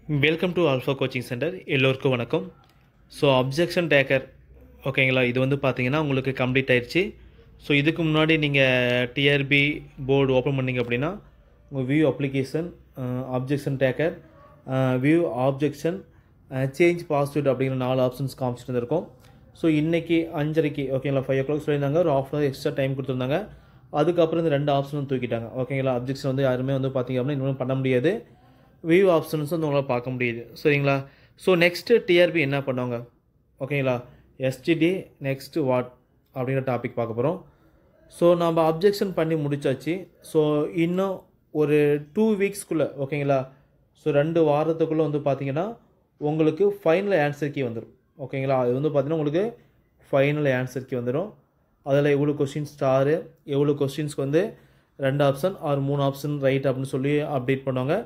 Welcome to alpha coaching centre. எல்லோருக்கும் வணக்கம். So objection taker ஓகேங்களா, இது வந்து பார்த்தீங்கன்னா உங்களுக்கு கம்ப்ளீட் ஆயிடுச்சு. ஸோ இதுக்கு முன்னாடி நீங்கள் டிஆர்பி போர்டு ஓப்பன் பண்ணிங்க அப்படின்னா உங்கள் view application, objection taker, view objection, change password அப்படிங்கிற 4 ஆப்ஷன்ஸ் காமிச்சிட்டு இருந்திருக்கோம். ஸோ இன்றைக்கி 5:30 ஓகேங்களா, 5 o'clock சொல்லியிருந்தாங்க. ஒரு ½ hour எக்ஸ்ட்ரா டைம் கொடுத்துருந்தாங்க. அதுக்கப்புறம் இந்த 2 ஆப்ஷனும் தூக்கிட்டாங்க ஓகேங்களா. அப்ஜெக்ஷன் வந்து யாருமே வந்து பார்த்திங்க அப்படின்னா இன்னும் பண்ண முடியாது. வியூ ஆப்ஷன்ஸ் வந்து உங்களால் பார்க்க முடியுது சரிங்களா. ஸோ நெக்ஸ்ட்டு டிஆர்பி என்ன பண்ணுவாங்க ஓகேங்களா, எஸ்டிடி நெக்ஸ்ட்டு வாட் அப்படிங்கிற டாபிக் பார்க்க போகிறோம். ஸோ நம்ம அப்ஜெக்ஷன் பண்ணி முடித்தாச்சு. ஸோ இன்னும் ஒரு 2 வீக்ஸ்க்குள்ளே ஓகேங்களா, ஸோ 2 வாரத்துக்குள்ளே வந்து பார்த்திங்கன்னா உங்களுக்கு ஃபைனல் ஆன்சர் கீ வந்துடும் ஓகேங்களா. அது வந்து பார்த்திங்கன்னா உங்களுக்கு ஃபைனல் ஆன்சர் கீ வந்துடும். அதில் எவ்வளோ கொஸ்டின் ஸ்டாரு, எவ்வளோ கொஸ்டின்ஸ்க்கு வந்து 2 ஆப்ஷன் ஆர் 3 ஆப்ஷன் ரைட் அப்படின்னு சொல்லி அப்டேட் பண்ணுவாங்க.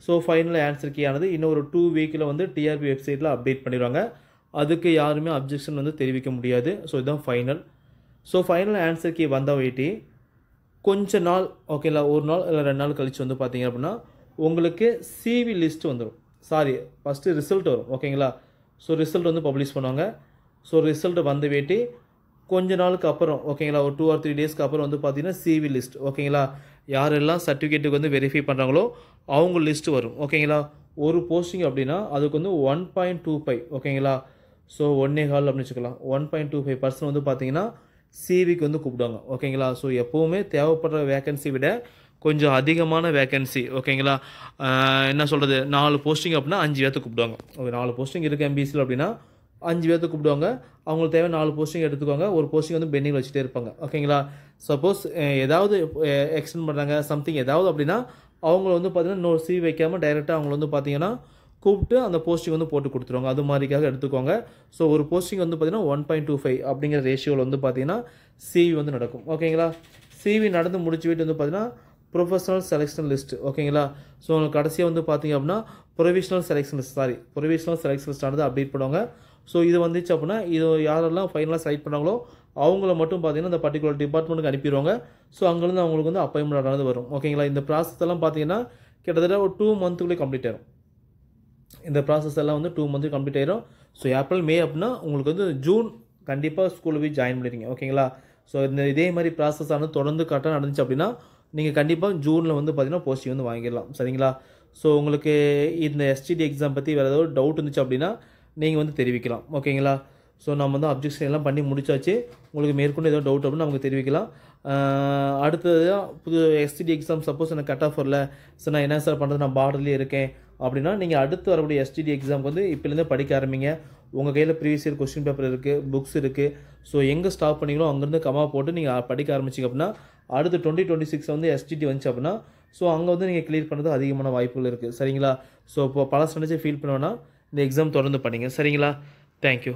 ஸோ ஃபைனல் ஆன்சர் கீ ஆனது இன்னும் ஒரு 2 வீக்கில் வந்து டிஆர்பி வெப்சைட்டில் அப்டேட் பண்ணிடுவாங்க. அதுக்கு யாருமே அப்ஜெக்ஷன் வந்து தெரிவிக்க முடியாது. ஸோ இதுதான் final. So final answer key வந்த வெயிட்டி கொஞ்ச நாள் ஓகேங்களா, ஒரு நாள் இல்லை 2 நாள் கழித்து வந்து பார்த்தீங்க அப்படின்னா உங்களுக்கு சிவி லிஸ்ட் வந்துடும். ஃபஸ்ட்டு ரிசல்ட் வரும் ஓகேங்களா. ஸோ ரிசல்ட் வந்து பப்ளிஷ் பண்ணுவாங்க. ஸோ ரிசல்ட் வந்த வேட்டி கொஞ்ச நாளுக்கு அப்புறம் ஓகேங்களா, ஒரு 2 or 3 டேஸ்க்கு அப்புறம் வந்து பார்த்தீங்கன்னா சிவி லிஸ்ட் ஓகேங்களா, யாரெல்லாம் சர்டிஃபிகேட்டுக்கு வந்து வெரிஃபை பண்ணுறாங்களோ அவங்க லிஸ்ட்டு வரும் ஓகேங்களா. ஒரு போஸ்டிங் அப்படின்னா அதுக்கு வந்து 1.25 ஓகேங்களா. ஸோ 1.25 அப்படின்னு வச்சுக்கலாம். 1.25% வந்து பார்த்தீங்கன்னா சிவிக்கு வந்து கூப்பிடுவாங்க ஓகேங்களா. ஸோ எப்போவுமே தேவைப்படுற வேக்கன்சி விட கொஞ்சம் அதிகமான வேக்கன்சி ஓகேங்களா. என்ன சொல்கிறது, 4 போஸ்டிங் அப்படின்னா 5 பேர்த்து கூப்பிடுவாங்க. ஒரு 4 போஸ்டிங் இருக்குது எம்பிசியில் அப்படின்னா 5 பேர்த்து கூப்பிடுவாங்க. அவங்களுக்கு தேவை 4 போஸ்டிங் எடுத்துக்குவாங்க. ஒரு போஸ்டிங் வந்து பெண்டிங்கில் வச்சுட்டே இருப்பாங்க ஓகேங்களா. சப்போஸ் ஏதாவது எக்ஸ்டெண்ட் பண்ணுறாங்க சம்திங் ஏதாவது அப்படின்னா அவங்கள வந்து பார்த்திங்கன்னா இன்னொரு சிவி வைக்காமல் டைரெக்டாக அவங்கள வந்து பார்த்திங்கன்னா கூப்பிட்டு அந்த போஸ்டிங் வந்து போட்டு கொடுத்துருவாங்க. அது மாதிரிக்காக எடுத்துக்குவாங்க. ஸோ ஒரு போஸ்டிங் வந்து பார்த்திங்கன்னா 1.25 அப்படிங்கிற ரேஷியோவில் வந்து பார்த்திங்கன்னா சிவி வந்து நடக்கும் ஓகேங்களா. சிவி நடந்து முடிச்சு வீட்டு வந்து பார்த்திங்கன்னா ப்ரொஃபஷனல் செலெக்ஷன் லிஸ்ட்டு ஓகேங்களா. ஸோ உங்களுக்கு கடைசியாக வந்து பார்த்திங்க அப்படின்னா ப்ரொவிஷனல் செலெக்ஷன் லிஸ்ட் ஆனது அப்டேட் பண்ணுவாங்க. ஸோ இது வந்துச்சு அப்படின்னா இது யாரெல்லாம் ஃபைனலாக செலக்ட் பண்ணாங்களோ அவங்கள மட்டும் பார்த்திங்கன்னா இந்த பர்டிகுலர் டிபார்ட்மெண்ட்டுக்கு அனுப்பிடுவாங்க. ஸோ அங்கேருந்து அவங்களுக்கு வந்து அப்பாயின்மெண்ட் ஆனது வரும் ஓகேங்களா. இந்த ப்ராசஸ் எல்லாம் பார்த்திங்கன்னா கிட்டத்தட்ட ஒரு 2 மந்த்துக்குள்ளே கம்ப்ளீட் ஆயிரும். இந்த ப்ராசஸ் எல்லாம் வந்து 2 மந்த்து கம்ப்ளீட் ஆயிரும். ஸோ ஏப்ரல் மே அப்படின்னா உங்களுக்கு வந்து ஜூன் கண்டிப்பாக ஸ்கூலில் போய் ஜாயின் பண்ணிடுங்க ஓகேங்களா. ஸோ இதே மாதிரி ப்ராசஸ் ஆனது தொடர்ந்து கரெக்டாக நடந்துச்சு அப்படின்னா நீங்கள் கண்டிப்பாக ஜூனில் வந்து பார்த்திங்கன்னா போஸ்டிங் வந்து வாங்கிடலாம் சரிங்களா. ஸோ உங்களுக்கு இந்த எஸ்டிடி எக்ஸாம் பற்றி வேறு ஏதாவது டவுட் இருந்துச்சு அப்படின்னா நீங்கள் வந்து தெரிவிக்கலாம் ஓகேங்களா. ஸோ நம்ம வந்து அப்ஜெக்ஷன் எல்லாம் பண்ணி முடிச்சாச்சு. உங்களுக்கு மேற்கொண்டு ஏதோ டவுட் அப்படின்னு நமக்கு தெரிவிக்கலாம். அடுத்ததாக புது எஸ்டிடி எக்ஸாம் சப்போஸ் எனக்கு கட் ஆஃப் வரல, ஸோ நான் என்ன சார் பண்ணுறது, நான் பார்டர்லேயே இருக்கேன் அப்படின்னா நீங்கள் அடுத்து வரக்கூடிய எஸ்டிடி எக்ஸாமுக்கு வந்து இப்போலேருந்தே படிக்க ஆரம்பிங்க. உங்கள் கையில் ப்ரீவியஸ் இயர் கொஸ்டின் பேப்பர் இருக்குது, புக்ஸ் இருக்குது. ஸோ எங்கே ஸ்டாப் பண்ணிங்களோ அங்கேருந்து கமா போட்டு நீங்கள் படிக்க ஆரம்பிச்சிங்க அப்படின்னா அடுத்து 2026 வந்து எஸ்டிடி வந்துச்சு அப்படின்னா ஸோ அங்கே வந்து நீங்கள் கிளியர் பண்ணுறது அதிகமான வாய்ப்புகள் இருக்குது சரிங்களா. ஸோ இப்போ பல நினச்சி ஃபீல் பண்ணுவேன்னா இந்த எக்ஸாம் தொடர்ந்து பண்ணிங்க சரிங்களா. தேங்க்யூ.